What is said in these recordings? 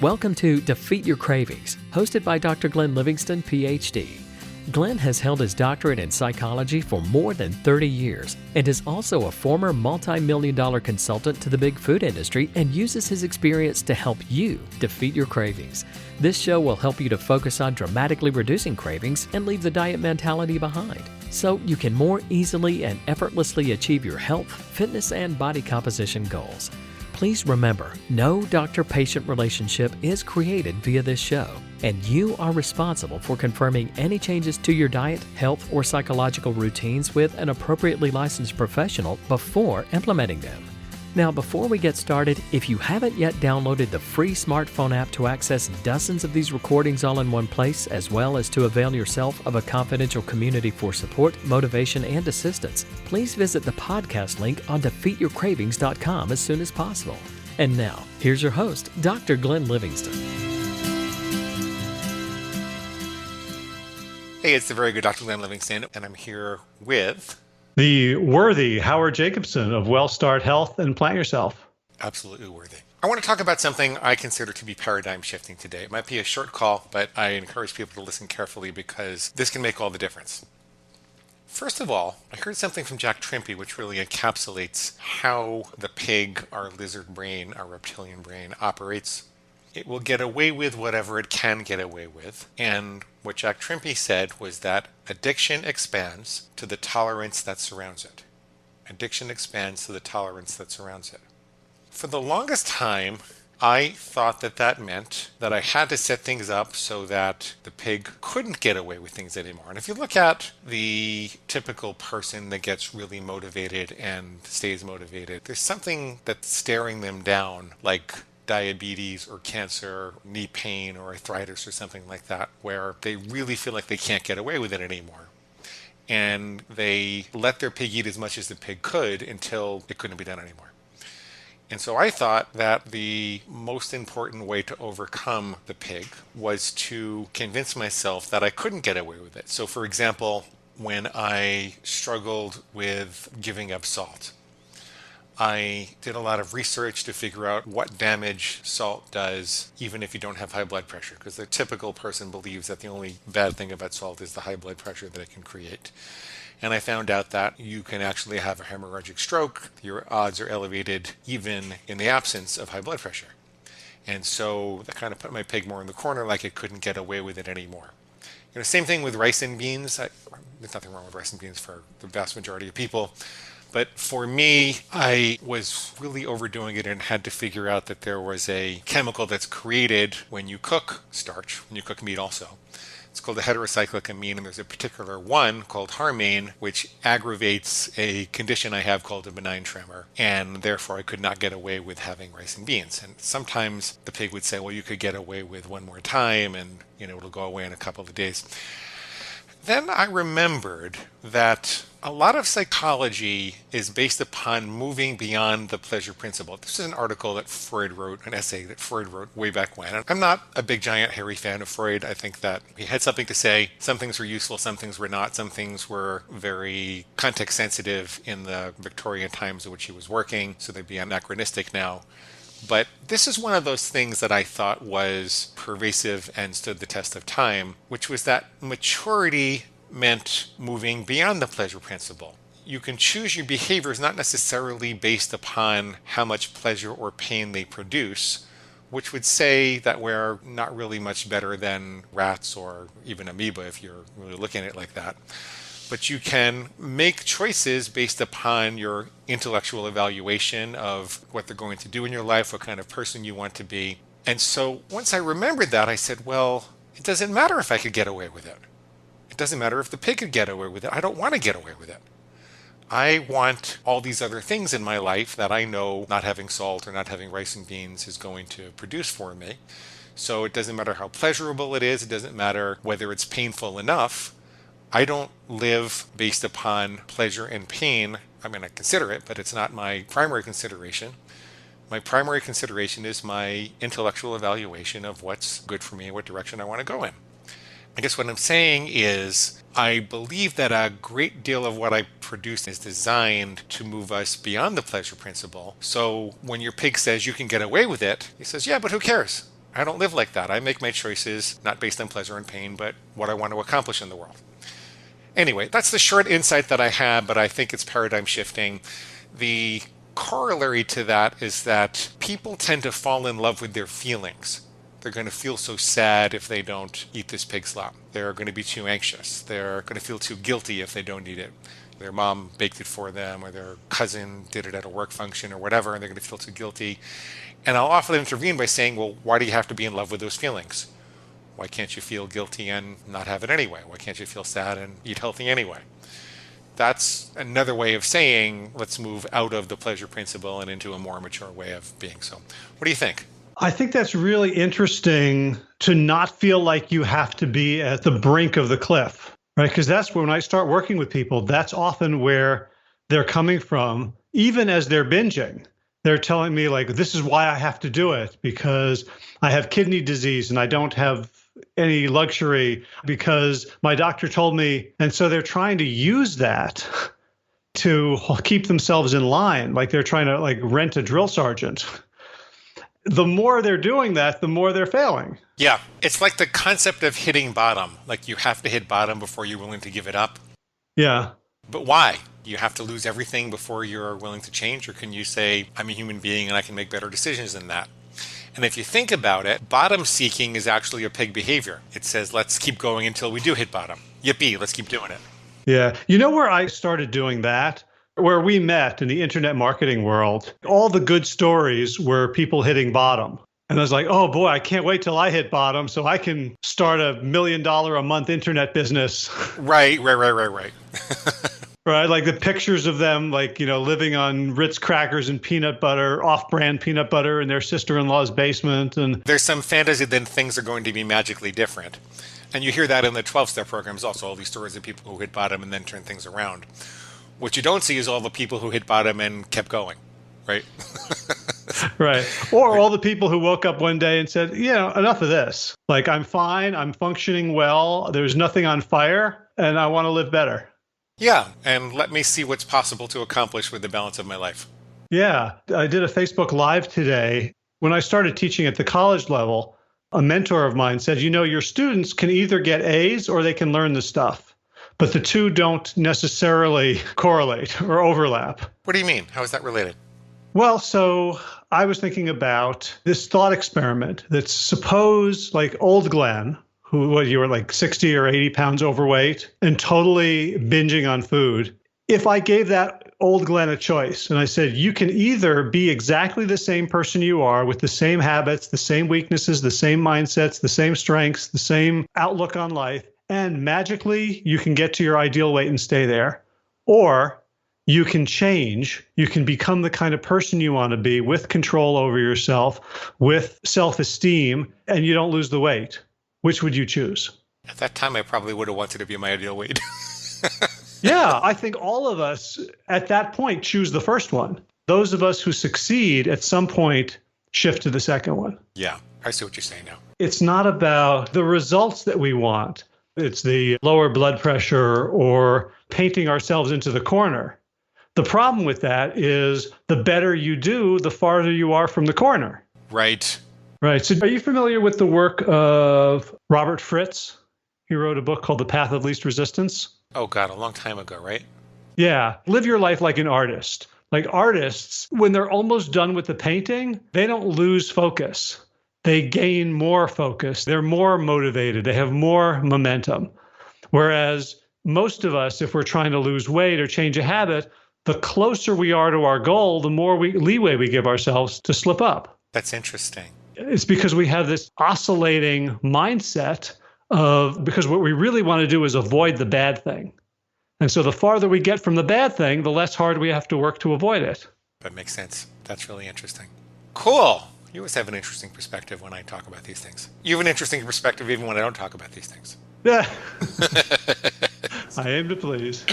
Welcome to Defeat Your Cravings, hosted by Dr. Glenn Livingston, PhD. Glenn has held his doctorate in psychology for more than 30 years and is also a former multi-million-dollar consultant to the big food industry and uses his experience to help you defeat your cravings. This show will help you to focus on dramatically reducing cravings and leave the diet mentality behind, so you can more easily and effortlessly achieve your health, fitness, and body composition goals. Please remember, no doctor-patient relationship is created via this show, and you are responsible for confirming any changes to your diet, health, or psychological routines with an appropriately licensed professional before implementing them. Now, before we get started, if you haven't yet downloaded the free smartphone app to access dozens of these recordings all in one place, as well as to avail yourself of a confidential community for support, motivation, and assistance, please visit the podcast link on defeatyourcravings.com as soon as possible. And now, here's your host, Dr. Glenn Livingston. Hey, it's the very good Dr. Glenn Livingston, and I'm here with the worthy Howard Jacobson of Well Start Health and Plant Yourself. Absolutely worthy. I want to talk about something I consider to be paradigm shifting today. It might be a short call, but I encourage people to listen carefully because this can make all the difference. First of all, I heard something from Jack Trimpey which really encapsulates how the pig, our lizard brain, our reptilian brain operates. It will get away with whatever it can get away with. And what Jack Trimpey said was that addiction expands to the tolerance that surrounds it. Addiction expands to the tolerance that surrounds it. For the longest time, I thought that that meant that I had to set things up so that the pig couldn't get away with things anymore. And if you look at the typical person that gets really motivated and stays motivated, there's something that's staring them down, like diabetes or cancer, knee pain or arthritis or something like that, where they really feel like they can't get away with it anymore. And they let their pig eat as much as the pig could until it couldn't be done anymore. And so I thought that the most important way to overcome the pig was to convince myself that I couldn't get away with it. So for example, when I struggled with giving up salt, I did a lot of research to figure out what damage salt does, even if you don't have high blood pressure, because the typical person believes that the only bad thing about salt is the high blood pressure that it can create. And I found out that you can actually have a hemorrhagic stroke. Your odds are elevated even in the absence of high blood pressure. And so that kind of put my pig more in the corner, like it couldn't get away with it anymore. Same thing with rice and beans. There's nothing wrong with rice and beans for the vast majority of people. But for me, I was really overdoing it and had to figure out that there was a chemical that's created when you cook starch, when you cook meat also. It's called a heterocyclic amine, and there's a particular one called harmane, which aggravates a condition I have called a benign tremor, and therefore I could not get away with having rice and beans. And sometimes the pig would say, well, you could get away with one more time, and it'll go away in a couple of days. Then I remembered that a lot of psychology is based upon moving beyond the pleasure principle. This is an article that Freud wrote, an essay that Freud wrote way back when. And I'm not a big, giant, hairy fan of Freud. I think that he had something to say. Some things were useful, some things were not. Some things were very context sensitive in the Victorian times in which he was working, so they'd be anachronistic now. But this is one of those things that I thought was pervasive and stood the test of time, which was that maturity meant moving beyond the pleasure principle. You can choose your behaviors not necessarily based upon how much pleasure or pain they produce, which would say that we're not really much better than rats or even amoeba if you're really looking at it like that. But you can make choices based upon your intellectual evaluation of what they're going to do in your life, what kind of person you want to be. And so once I remembered that, I said, well, it doesn't matter if I could get away with it. It doesn't matter if the pig could get away with it. I don't want to get away with it. I want all these other things in my life that I know not having salt or not having rice and beans is going to produce for me. So it doesn't matter how pleasurable it is. It doesn't matter whether it's painful enough. I don't live based upon pleasure and pain. I mean, I consider it, but it's not my primary consideration. My primary consideration is my intellectual evaluation of what's good for me and what direction I want to go in. I guess what I'm saying is I believe that a great deal of what I produce is designed to move us beyond the pleasure principle. So when your pig says you can get away with it, he says, yeah, but who cares? I don't live like that. I make my choices not based on pleasure and pain, but what I want to accomplish in the world. Anyway, that's the short insight that I have, but I think it's paradigm shifting. The corollary to that is that people tend to fall in love with their feelings. They're going to feel so sad if they don't eat this pig slop. They're going to be too anxious. They're going to feel too guilty if they don't eat it. Their mom baked it for them, or their cousin did it at a work function or whatever, and they're going to feel too guilty. And I'll often intervene by saying, well, why do you have to be in love with those feelings? Why can't you feel guilty and not have it anyway? Why can't you feel sad and eat healthy anyway? That's another way of saying, let's move out of the pleasure principle and into a more mature way of being. So what do you think? I think that's really interesting to not feel like you have to be at the brink of the cliff, right? Because that's when I start working with people, that's often where they're coming from, even as they're binging. They're telling me like, this is why I have to do it, because I have kidney disease and I don't have any luxury because my doctor told me. And so they're trying to use that to keep themselves in line. Like they're trying to like rent a drill sergeant. The more they're doing that, the more they're failing. Yeah, it's like the concept of hitting bottom. Like you have to hit bottom before you're willing to give it up. Yeah. But why? You have to lose everything before you're willing to change? Or can you say, I'm a human being and I can make better decisions than that? And if you think about it, bottom seeking is actually a pig behavior. It says, let's keep going until we do hit bottom. Yippee, let's keep doing it. Yeah. You know where I started doing that? Where we met in the internet marketing world, all the good stories were people hitting bottom. And I was like, oh boy, I can't wait till I hit bottom so I can start $1 million a month internet business. Right. Right, like the pictures of them, like, you know, living on Ritz crackers and peanut butter, off-brand peanut butter in their sister-in-law's basement. And there's some fantasy that things are going to be magically different. And you hear that in the 12-step programs also, all these stories of people who hit bottom and then turn things around. What you don't see is all the people who hit bottom and kept going, right? Right. Or all the people who woke up one day and said, you know, enough of this. Like, I'm fine, I'm functioning well, there's nothing on fire, and I want to live better. Yeah, and let me see what's possible to accomplish with the balance of my life. Yeah, I did a Facebook Live today. When I started teaching at the college level, a mentor of mine said, you know, your students can either get A's or they can learn the stuff, but the two don't necessarily correlate or overlap. What do you mean? How is that related? Well, so I was thinking about this thought experiment that suppose like old Glenn, you were like 60 or 80 pounds overweight and totally binging on food. If I gave that old Glenn a choice and I said, you can either be exactly the same person you are with the same habits, the same weaknesses, the same mindsets, the same strengths, the same outlook on life, and magically you can get to your ideal weight and stay there. Or you can change, you can become the kind of person you want to be with control over yourself, with self-esteem, and you don't lose the weight. Which would you choose? At that time, I probably would have wanted to be my ideal weight. Yeah, I think all of us at that point choose the first one. Those of us who succeed at some point shift to the second one. Yeah, I see what you're saying now. It's not about the results that we want. It's the lower blood pressure or painting ourselves into the corner. The problem with that is the better you do, the farther you are from the corner. Right. Right. So are you familiar with the work of Robert Fritz? He wrote a book called The Path of Least Resistance. Oh, God, a long time ago, right? Yeah. Live your life like an artist. Like artists, when they're almost done with the painting, they don't lose focus. They gain more focus. They're more motivated. They have more momentum. Whereas most of us, if we're trying to lose weight or change a habit, the closer we are to our goal, the more leeway we give ourselves to slip up. That's interesting. It's because we have this oscillating mindset because what we really want to do is avoid the bad thing. And so the farther we get from the bad thing, the less hard we have to work to avoid it. That makes sense. That's really interesting. Cool. You always have an interesting perspective when I talk about these things. You have an interesting perspective even when I don't talk about these things. Yeah. I aim to please.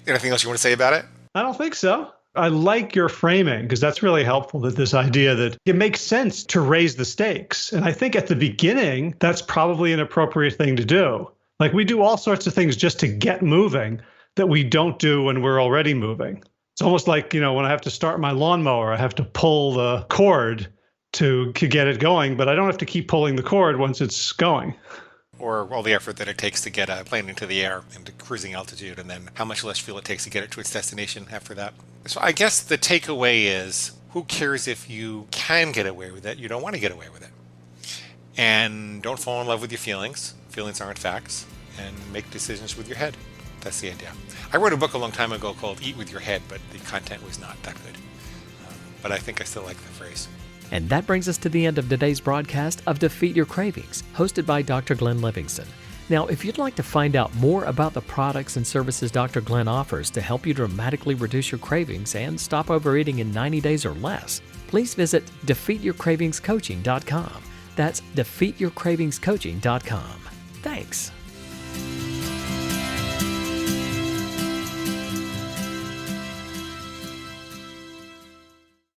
Anything else you want to say about it? I don't think so. I like your framing because that's really helpful, that this idea that it makes sense to raise the stakes. And I think at the beginning, that's probably an appropriate thing to do. Like we do all sorts of things just to get moving that we don't do when we're already moving. It's almost like, when I have to start my lawnmower, I have to pull the cord to get it going, but I don't have to keep pulling the cord once it's going. Or all the effort that it takes to get a plane into the air into cruising altitude, and then how much less fuel it takes to get it to its destination after that. So I guess the takeaway is, who cares if you can get away with it? You don't want to get away with it. And don't fall in love with your feelings. Feelings aren't facts. And make decisions with your head. That's the idea. I wrote a book a long time ago called Eat With Your Head, but the content was not that good. But I think I still like the phrase. And that brings us to the end of today's broadcast of Defeat Your Cravings, hosted by Dr. Glenn Livingston. Now, if you'd like to find out more about the products and services Dr. Glenn offers to help you dramatically reduce your cravings and stop overeating in 90 days or less, please visit defeatyourcravingscoaching.com. That's defeatyourcravingscoaching.com. Thanks.